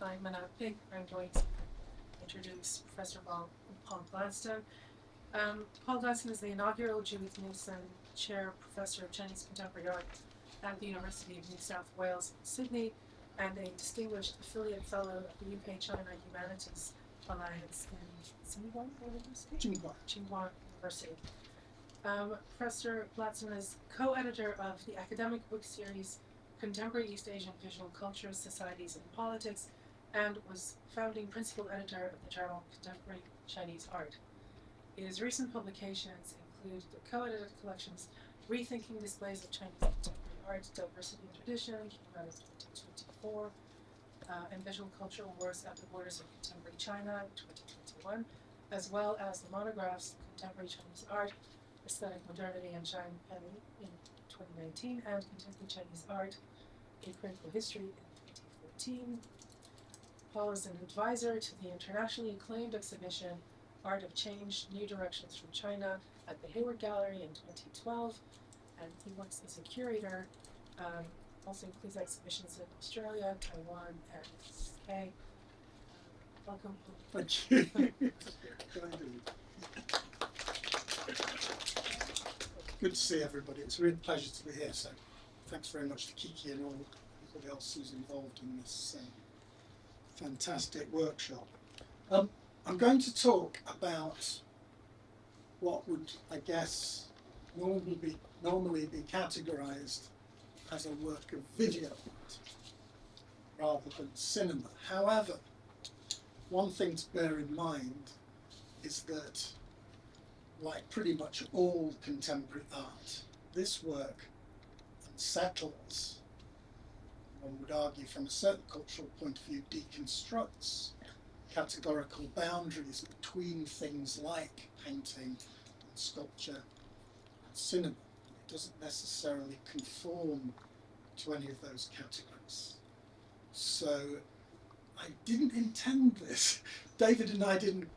I'm Manat Pig. I'm going to introduce Professor Paul Gladston. Paul Gladston is the inaugural Judith Newson Chair Professor of Chinese Contemporary Art at the University of New South Wales, Sydney, and a distinguished affiliate fellow of the UK-China Humanities Alliance in Tsinghua University? Tsinghua University. Professor Gladston is co-editor of the academic book series Contemporary East Asian Visual Cultures, Societies and Politics, and was founding principal editor of the journal Contemporary Chinese Art. His recent publications include the co-edited collections Rethinking Displays of Chinese Contemporary Art, Diversity and Tradition, came out in 2024, and Visual Cultural Wars at the Borders of Contemporary China, 2021, as well as the monographs Contemporary Chinese Art, Aesthetic Modernity and China in 2019, and Contemporary Chinese Art, A Critical History in 2014. Paul is an advisor to the internationally acclaimed exhibition Art of Change, New Directions from China at the Hayward Gallery in 2012, and he works as a curator, also includes exhibitions in Australia, Taiwan, and the UK. Welcome. Thank you. Good to see everybody. It's a real pleasure to be here. So thanks very much to Kiki and all everybody else who's involved in this fantastic workshop. I'm going to talk about what would, I guess, normally be categorized as a work of video art rather than cinema. However, one thing to bear in mind is that, like pretty much all contemporary art, this work unsettles, one would argue from a certain cultural point of view, deconstructs categorical boundaries between things like painting and sculpture and cinema. It doesn't necessarily conform to any of those categories. So I didn't intend this. David and I didn't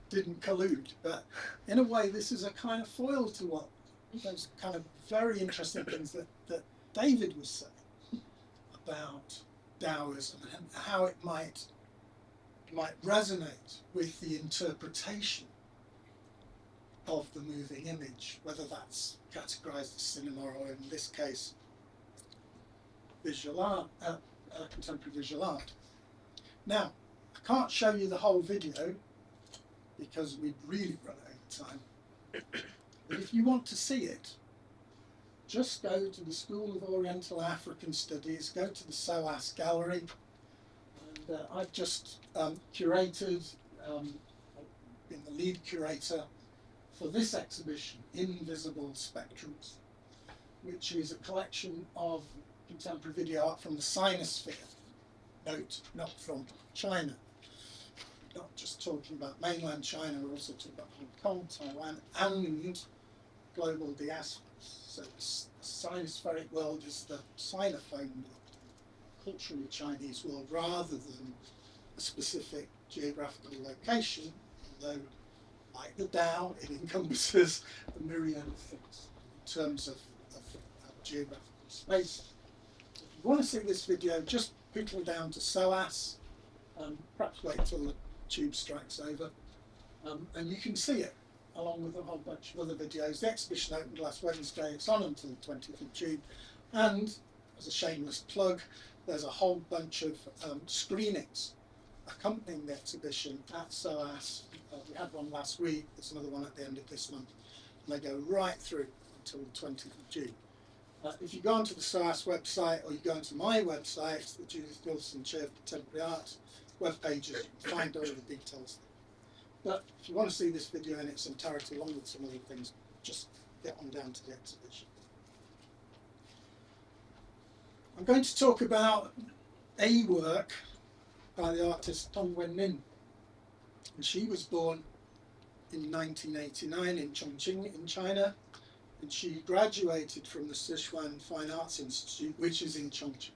collude, but in a way this is a kind of foil to what those kind of very interesting things that David was saying about Daoism and how it might resonate with the interpretation of the moving image, whether that's categorized as cinema or, in this case, visual art, contemporary visual art. Now, I can't show you the whole video because we'd really run out of time. But if you want to see it, just go to the School of Oriental African Studies, go to the SOAS Gallery, and I've just curated, been the lead curator for this exhibition, Invisible Spectrums, which is a collection of contemporary video art from the Sinosphere. Note, not from China. We're not just talking about mainland China, we're also talking about Hong Kong, Taiwan, and global diasporas. So the Sinospheric world is the Sinophone world, culturally Chinese world, rather than a specific geographical location, although, like the Tao, it encompasses a myriad of things in terms of geographical space. If you want to see this video, just whittle down to SOAS, perhaps wait till the tube strikes over, and you can see it along with a whole bunch of other videos. The exhibition opened last Wednesday, it's on until the 20th of June, and as a shameless plug, there's a whole bunch of screenings accompanying the exhibition at SOAS. We had one last week, there's another one at the end of this month, and they go right through until the 20th of June. If you go onto the SOAS website, or you go onto my website, the Judith Newson Chair of Contemporary Art webpages, you can find all the details there. But if you want to see this video in its entirety, along with some other things, just get on down to the exhibition. I'm going to talk about a work by the artist Tong Wenmin. And she was born in 1989 in Chongqing in China, and she graduated from the Sichuan Fine Arts Institute, which is in Chongqing.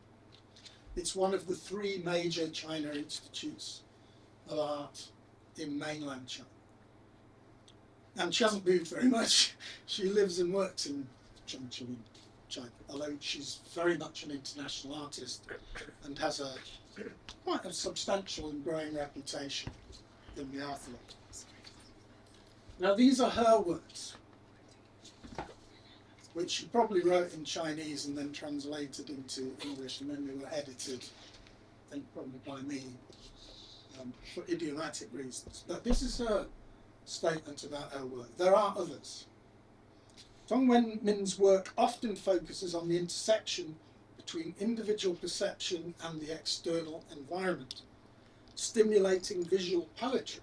It's one of the three major China institutes of art in mainland China. And she hasn't moved very much. She lives and works in Chongqing, China, although she's very much an international artist and has quite a substantial and growing reputation in the art world. Now these are her words, which she probably wrote in Chinese and then translated into English, and then they were edited, I think probably by me, for idiomatic reasons. But this is her statement about her work. There are others. Tong Wen-min's work often focuses on the intersection between individual perception and the external environment, stimulating visual poetry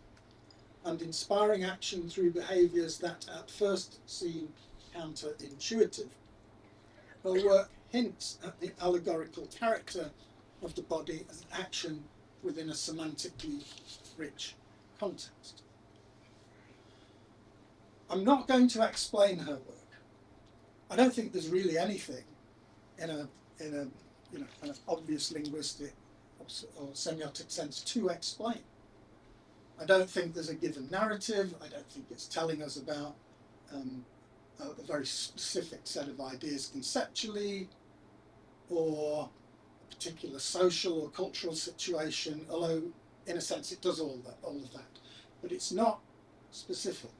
and inspiring action through behaviours that at first seem counterintuitive. Her work hints at the allegorical character of the body as action within a semantically rich context. I'm not going to explain her work. I don't think there's really anything in a kind of obvious linguistic or semiotic sense to explain. I don't think there's a given narrative. I don't think it's telling us about a very specific set of ideas conceptually, or a particular social or cultural situation, although in a sense it does all of that. But it's not specific.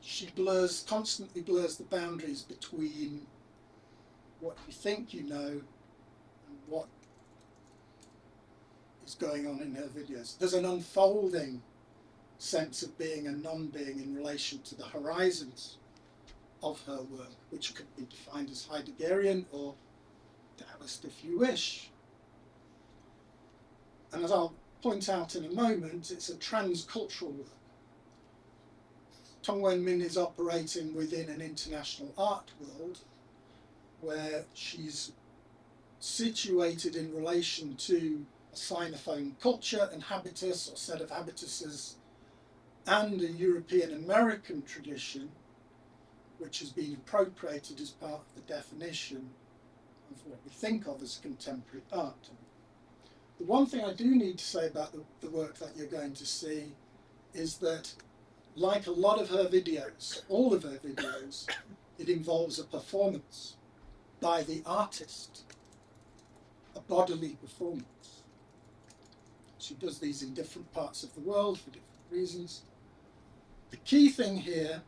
She constantly blurs the boundaries between what you think you know and what is going on in her videos. There's an unfolding sense of being and non-being in relation to the horizons of her work, which could be defined as Heideggerian or Taoist if you wish. And as I'll point out in a moment, it's a transcultural work. Tong Wen-min is operating within an international art world where she's situated in relation to a Sinophone culture and habitus or set of habituses, and a European American tradition which has been appropriated as part of the definition of what we think of as contemporary art. The one thing I do need to say about the work that you're going to see is that, like a lot of her videos, all of her videos, it involves a performance by the artist, a bodily performance. She does these in different parts of the world for different reasons. The key thing here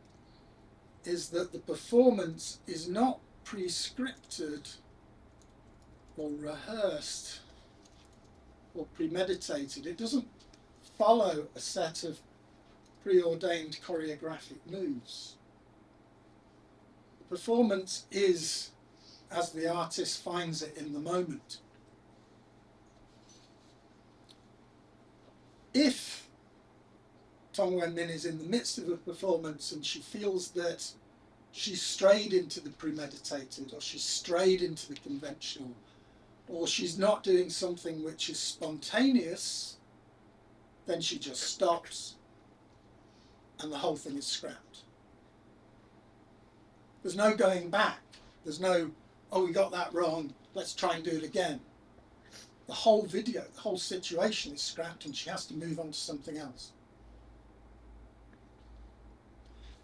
is that the performance is not prescripted or rehearsed or premeditated. It doesn't follow a set of preordained choreographic moves. The performance is as the artist finds it in the moment. If Tong Wen-min is in the midst of a performance and she feels that she's strayed into the premeditated, or she's strayed into the conventional, or she's not doing something which is spontaneous, then she just stops and the whole thing is scrapped. There's no going back. There's no, oh, we got that wrong, let's try and do it again. The whole video, the whole situation is scrapped and she has to move on to something else.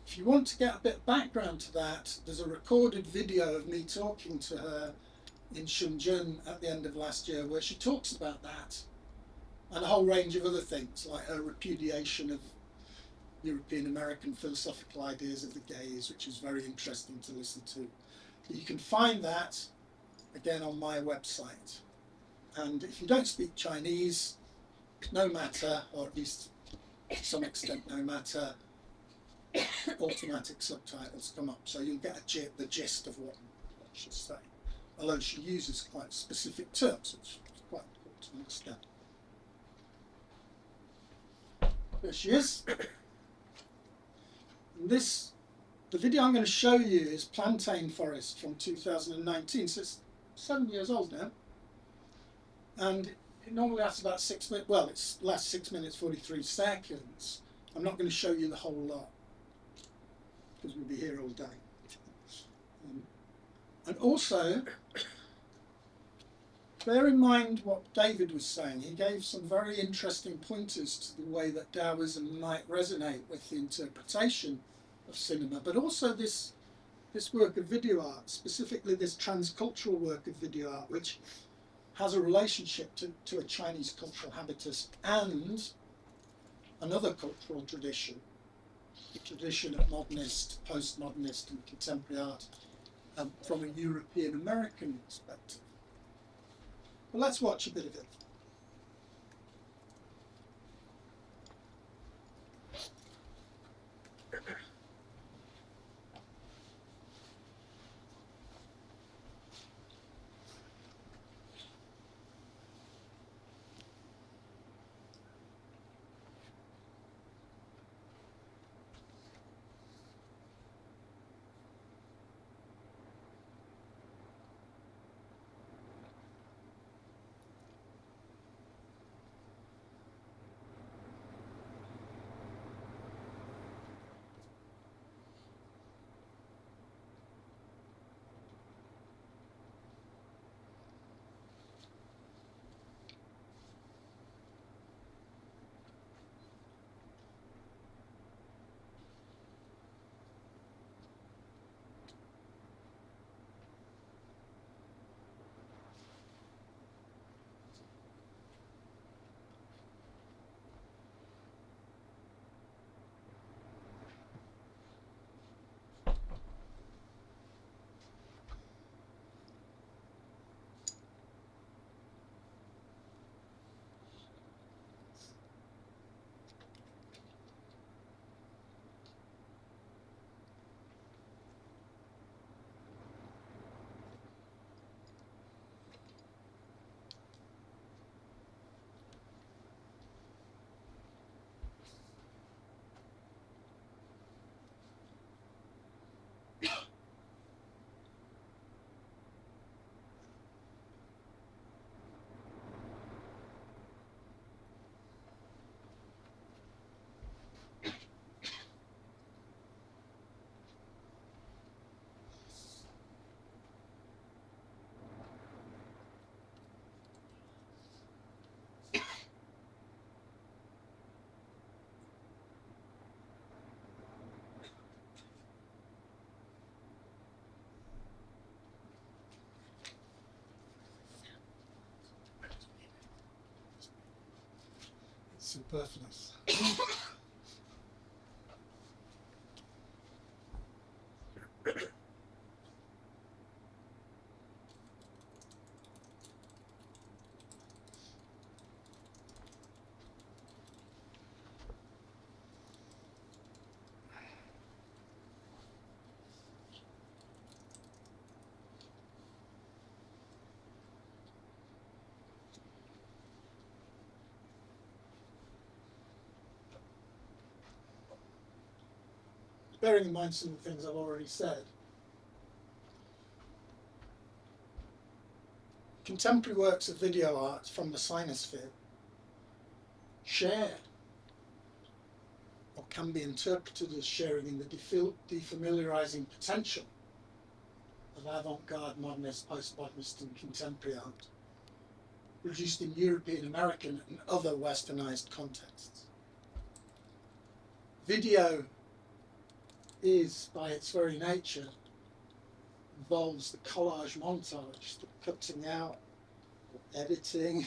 If you want to get a bit of background to that, there's a recorded video of me talking to her in Shenzhen at the end of last year where she talks about that and a whole range of other things, like her repudiation of European American philosophical ideas of the gaze, which is very interesting to listen to. But you can find that again on my website. And if you don't speak Chinese, no matter, or at least to some extent no matter, automatic subtitles come up, so you'll get the gist of what she's saying. Although she uses quite specific terms, which is quite important to understand. There she is. And the video I'm going to show you is Plantain Forest from 2019, so it's 7 years old now. And it normally lasts about 6 minutes, well, it lasts 6 minutes 43 seconds. I'm not going to show you the whole lot, because we'll be here all day. And also, bear in mind what David was saying. He gave some very interesting pointers to the way that Daoism might resonate with the interpretation of cinema, but also this this work of video art, specifically this transcultural work of video art, which has a relationship to a Chinese cultural habitus and another cultural tradition, the tradition of modernist, postmodernist and contemporary art from a European American perspective. Well, let's watch a bit of it. Superfluous. Bearing in mind some of the things I've already said, contemporary works of video art from the Sinosphere share, or can be interpreted as sharing, in the defamiliarizing potential of avant-garde, modernist, postmodernist and contemporary art, produced in European, American and other westernized contexts. Video is, by its very nature, involves the collage montage, the cutting out, editing,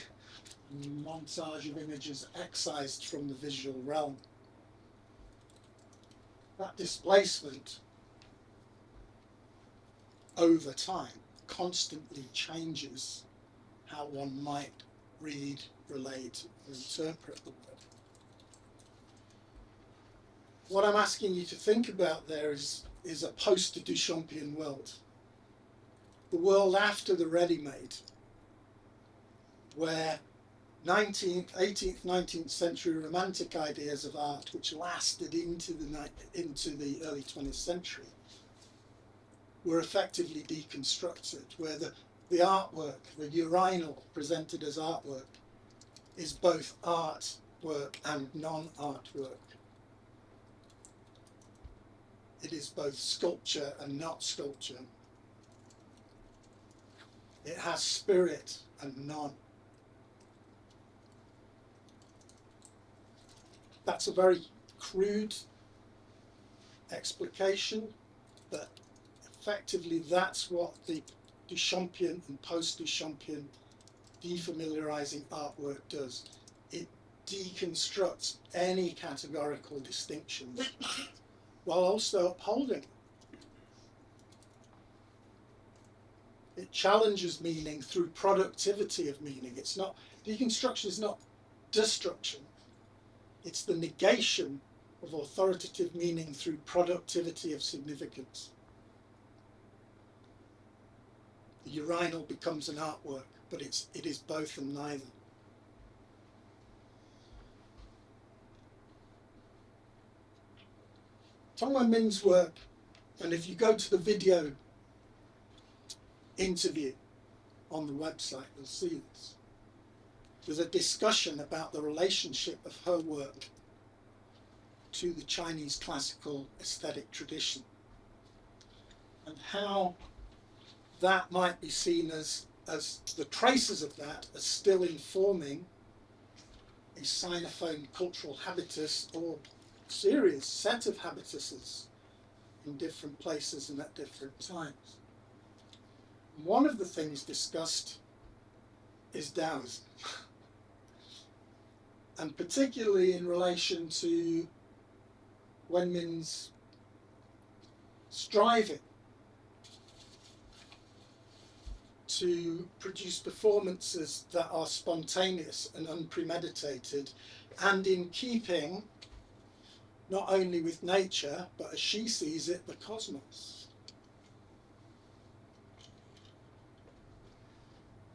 and montage of images excised from the visual realm. That displacement over time constantly changes how one might read, relate, or interpret the work. What I'm asking you to think about there is a post-Duchampian world. The world after the ready-made, where 19th, 18th, 19th century romantic ideas of art, which lasted into the early 20th century, were effectively deconstructed, where the artwork, the urinal presented as artwork, is both artwork and non-art work. It is both sculpture and not sculpture. It has spirit and none. That's a very crude explication, but effectively that's what the Duchampian and post-Duchampian defamiliarizing artwork does. It deconstructs any categorical distinctions while also upholding them. It challenges meaning through productivity of meaning. It's not, deconstruction is not destruction. It's the negation of authoritative meaning through productivity of significance. The urinal becomes an artwork, but it is both and neither. Tong Wen-min's work, and if you go to the video interview on the website, you'll see this. There's a discussion about the relationship of her work to the Chinese classical aesthetic tradition and how that might be seen as the traces of that as still informing a Sinophone cultural habitus or series, set of habituses in different places and at different times. One of the things discussed is Daoism, and particularly in relation to Wen-min's striving to produce performances that are spontaneous and unpremeditated and in keeping not only with nature, but as she sees it, the cosmos.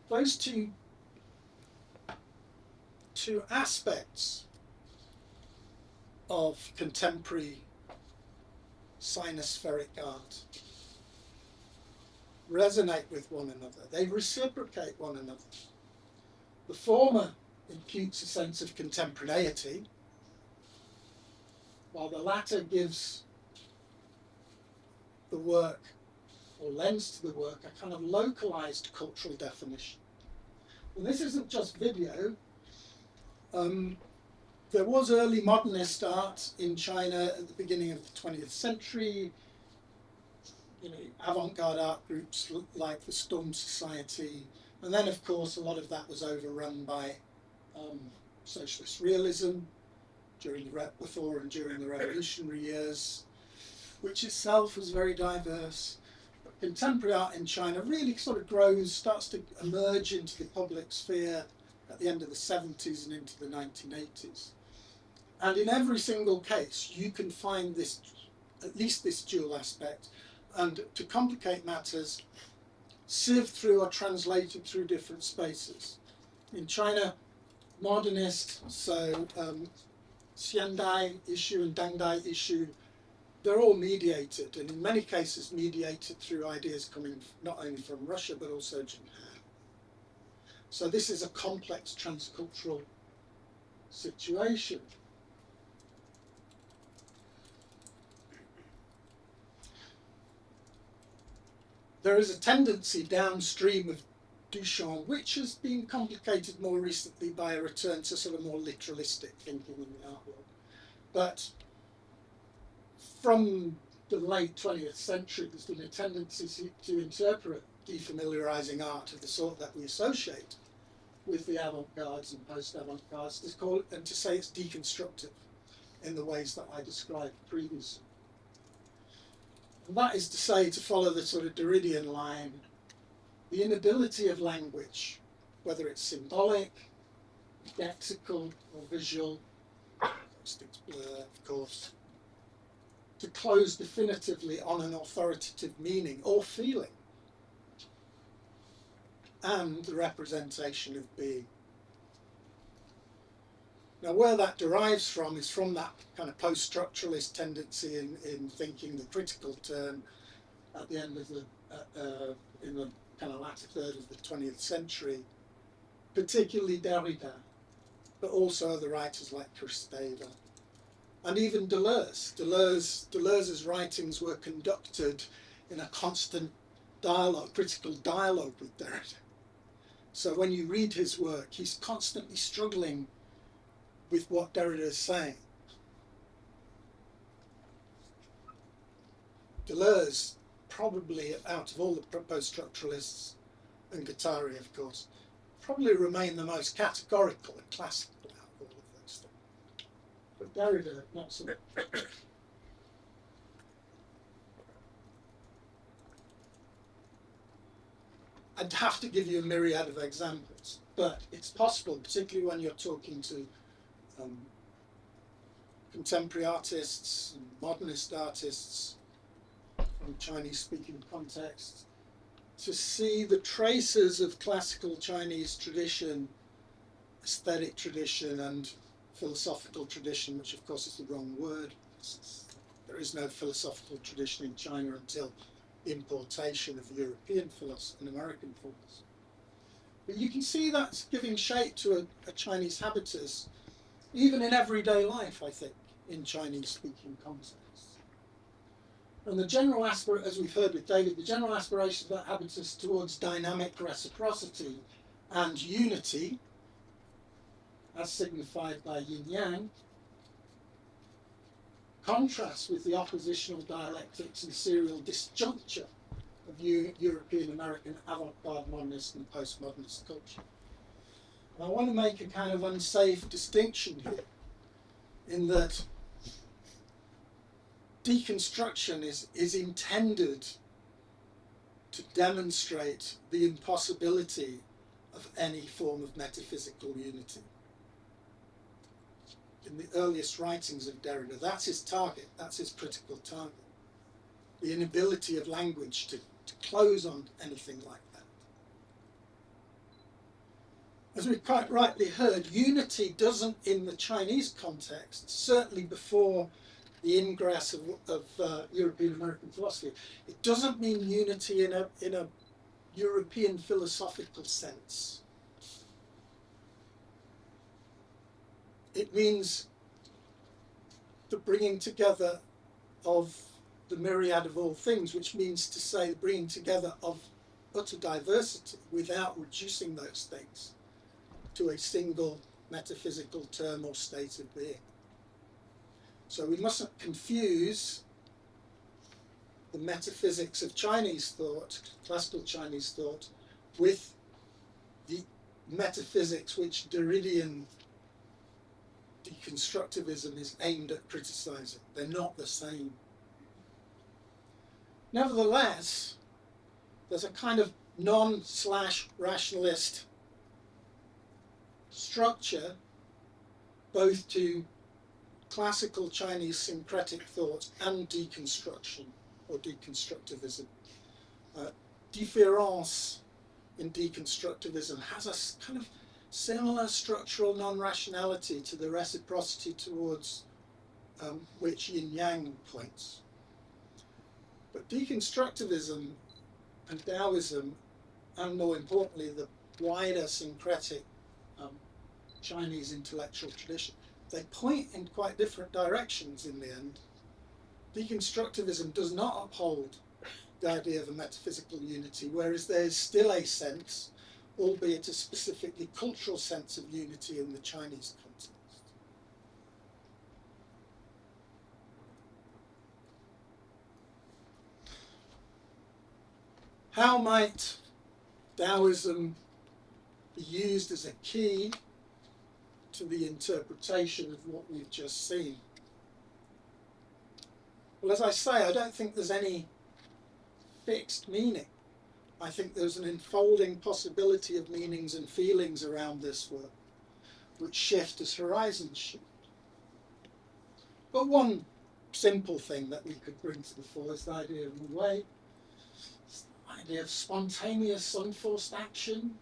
Those two aspects of contemporary sinospheric art resonate with one another. They reciprocate one another. The former imputes a sense of contemporaneity, while the latter gives the work, or lends to the work, a kind of localized cultural definition. And this isn't just video. There was early modernist art in China at the beginning of the 20th century. You know, avant-garde art groups like the Storm Society, and then of course a lot of that was overrun by socialist realism before and during the revolutionary years, which itself was very diverse. But contemporary art in China really sort of starts to emerge into the public sphere at the end of the 70s and into the 1980s. And in every single case, you can find this, at least this dual aspect, and to complicate matters, sieved through or translated through different spaces. In China, modernist, so Xiandai issue and Dangdai issue, they're all mediated, and in many cases mediated through ideas coming not only from Russia but also Japan. So this is a complex transcultural situation. There is a tendency downstream of Duchamp, which has been complicated more recently by a return to sort of more literalistic thinking in the art world. But from the late 20th century, there's been a tendency to interpret defamiliarizing art of the sort that we associate with the avant-gardes and post-avant-gardes, to call it, and to say it's deconstructive in the ways that I described previously. And that is to say, to follow the sort of Derridian line, the inability of language, whether it's symbolic, lexical, or visual, those things blur, of course, to close definitively on an authoritative meaning or feeling, and the representation of being. Now, where that derives from is from that kind of post-structuralist tendency in thinking the critical turn at the end of the, in the kind of latter third of the 20th century, particularly Derrida, but also other writers like Christeva, and even Deleuze. Deleuze's writings were conducted in a constant dialogue, critical dialogue with Derrida. So when you read his work, he's constantly struggling with what Derrida is saying. Deleuze probably, out of all the post-structuralists, and Guattari, of course, probably remain the most categorical and classical out of all of those things. But Derrida, not so much. I'd have to give you a myriad of examples, but it's possible, particularly when you're talking to contemporary artists and modernist artists from Chinese-speaking contexts, to see the traces of classical Chinese tradition, aesthetic tradition, and philosophical tradition, which of course is the wrong word. There is no philosophical tradition in China until importation of European philosophy and American philosophy. But you can see that's giving shape to a Chinese habitus, even in everyday life, I think, in Chinese-speaking contexts. And the general aspiration, as we've heard with David, the general aspiration of that habitus towards dynamic reciprocity and unity, as signified by yin-yang, contrasts with the oppositional dialectics and serial disjuncture of European American avant-garde modernist and postmodernist culture. And I want to make a kind of unsafe distinction here, in that deconstruction is intended to demonstrate the impossibility of any form of metaphysical unity. In the earliest writings of Derrida, that's his target, that's his critical target. The inability of language to close on anything like that. As we quite rightly heard, unity doesn't, in the Chinese context, certainly before the ingress of European American philosophy, it doesn't mean unity in a European philosophical sense. It means the bringing together of the myriad of all things, which means to say the bringing together of utter diversity without reducing those things to a single metaphysical term or state of being. So we mustn't confuse the metaphysics of Chinese thought, classical Chinese thought, with the metaphysics which Derridian deconstructivism is aimed at criticizing. They're not the same. Nevertheless, there's a kind of non/rationalist structure both to classical Chinese syncretic thought and deconstruction or deconstructivism. Différance in deconstructivism has a kind of similar structural non-rationality to the reciprocity towards which yin-yang points. But deconstructivism and Daoism, and more importantly the wider syncretic Chinese intellectual tradition, they point in quite different directions in the end. Deconstructivism does not uphold the idea of a metaphysical unity, whereas there is still a sense, albeit a specifically cultural sense of unity in the Chinese context. How might Daoism be used as a key to the interpretation of what we've just seen? Well, as I say, I don't think there's any fixed meaning. I think there's an enfolding possibility of meanings and feelings around this work, which shift as horizons shift. But one simple thing that we could bring to the fore is the idea of the way, the idea of spontaneous, unforced action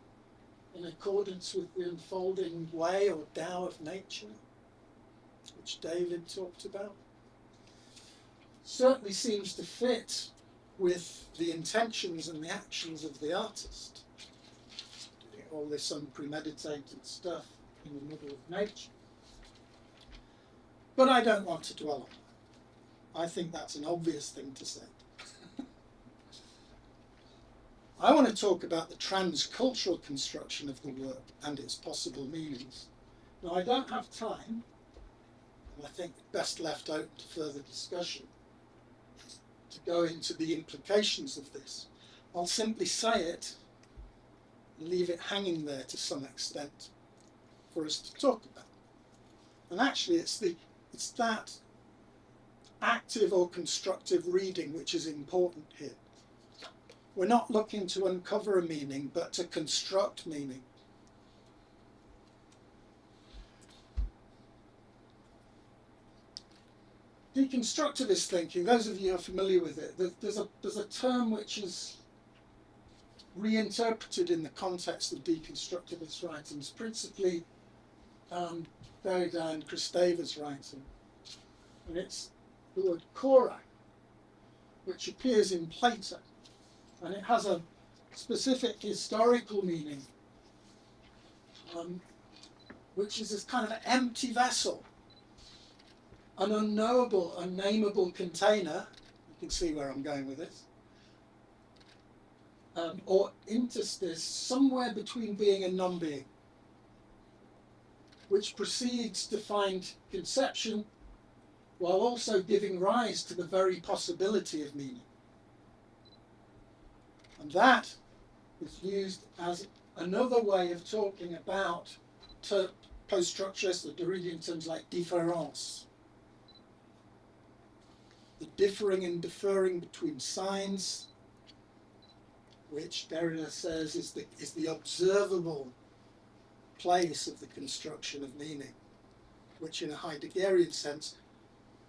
in accordance with the unfolding way or Tao of nature, which David talked about. Certainly seems to fit with the intentions and the actions of the artist, doing all this unpremeditated stuff in the middle of nature. But I don't want to dwell on that. I think that's an obvious thing to say. I want to talk about the transcultural construction of the work and its possible meanings. Now, I don't have time, and I think best left open to further discussion. to go into the implications of this. I'll simply say it and leave it hanging there to some extent for us to talk about. And actually it's that active or constructive reading which is important here. We're not looking to uncover a meaning, but to construct meaning. Deconstructivist thinking, those of you who are familiar with it, there's a term which is reinterpreted in the context of deconstructivist writings, principally Derrida and Kristeva's writing. And it's the word korak, which appears in Plato. And it has a specific historical meaning, which is this kind of empty vessel, an unknowable, unnameable container. You can see where I'm going with this. Or interstice, somewhere between being and non-being, which proceeds to find conception while also giving rise to the very possibility of meaning. And that is used as another way of talking about post-structuralists or Derridian terms like différence. The differing and deferring between signs, which Derrida says is the observable place of the construction of meaning, which in a Heideggerian sense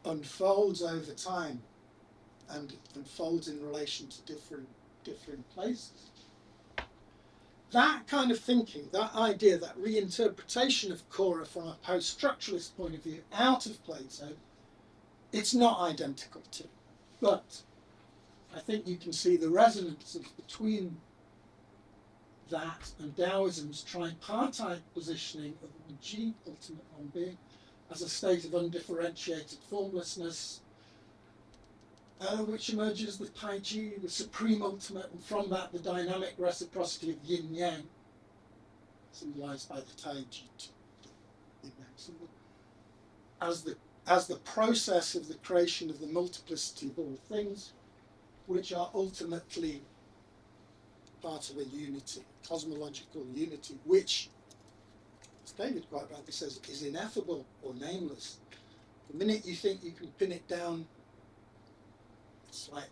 unfolds over time and unfolds in relation to different places. That kind of thinking, that idea, that reinterpretation of Cora from a post-structuralist point of view out of Plato, it's not identical to, but I think you can see the resonances between that and Daoism's tripartite positioning of Ji, ultimate non-being, as a state of undifferentiated formlessness, which emerges the Taiji, the supreme ultimate, and from that the dynamic reciprocity of yin-yang, symbolized by the Taiji, the yin-yang symbol, as the process of the creation of the multiplicity of all things, which are ultimately part of a unity, cosmological unity, which, as David quite rightly says, is ineffable or nameless. The minute you think you can pin it down, it's like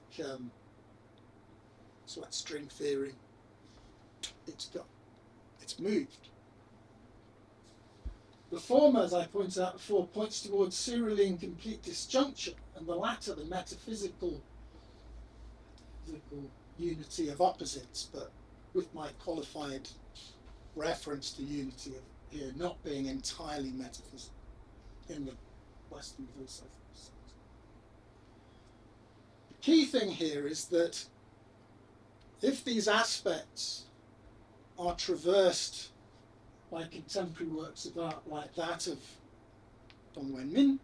string theory. It's moved. The former, as I pointed out before, points towards serially incomplete disjuncture, and the latter, the metaphysical unity of opposites, but with my qualified reference to unity of here not being entirely metaphysical in the Western philosophy. The key thing here is that if these aspects are traversed by contemporary works of art like that of Dong Wen-min,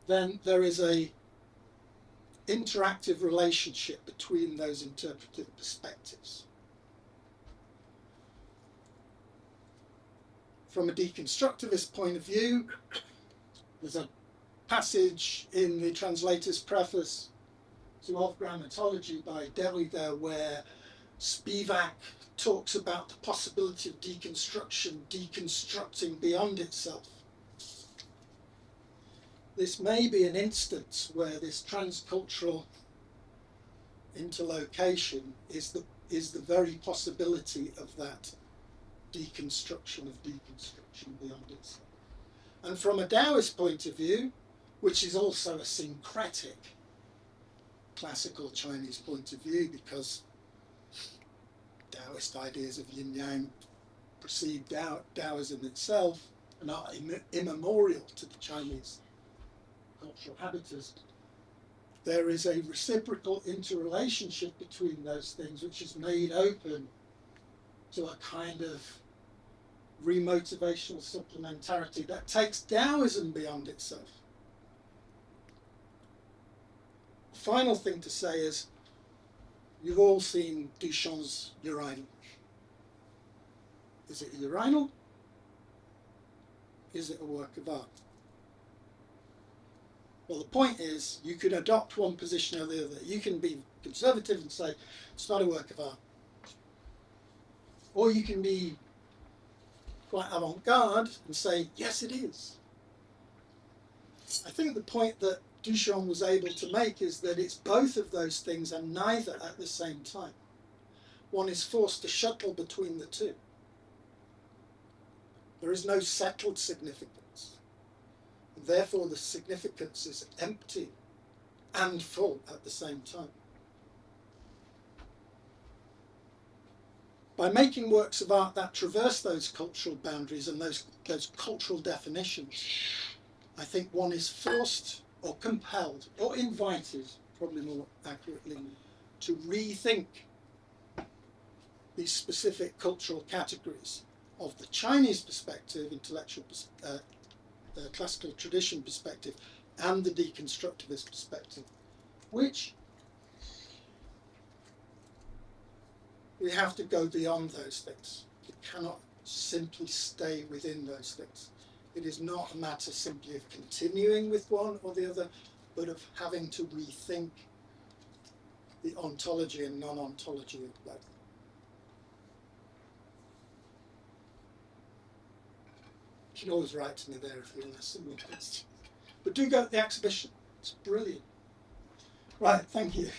then there is a interactive relationship between those interpretive perspectives. From a deconstructivist point of view, there's a passage in the translator's preface to Of Grammatology by Derrida where Spivak talks about the possibility of deconstruction, deconstructing beyond itself. This may be an instance where this transcultural interlocation is the very possibility of that deconstruction of deconstruction beyond itself. And from a Taoist point of view, which is also a syncretic classical Chinese point of view, because Taoist ideas of yin-yang precede Taoism itself and are immemorial to the Chinese cultural habitus, there is a reciprocal interrelationship between those things which is made open to a kind of remotivational supplementarity that takes Taoism beyond itself. The final thing to say is, you've all seen Duchamp's urinal. Is it a urinal? Is it a work of art? Well, the point is, you can adopt one position or the other. You can be conservative and say, it's not a work of art. Or you can be quite avant-garde and say, yes, it is. I think the point that Duchamp was able to make is that it's both of those things and neither at the same time. One is forced to shuttle between the two. There is no settled significance. Therefore, the significance is empty and full at the same time. By making works of art that traverse those cultural boundaries and those cultural definitions, I think one is forced or compelled or invited, probably more accurately, to rethink these specific cultural categories of the Chinese perspective, intellectual classical tradition perspective, and the deconstructivist perspective, which we have to go beyond those things. We cannot simply stay within those things. It is not a matter simply of continuing with one or the other, but of having to rethink the ontology and non-ontology of both. You can always write to me there if you want to see more questions. But do go to the exhibition. It's brilliant. Right, thank you.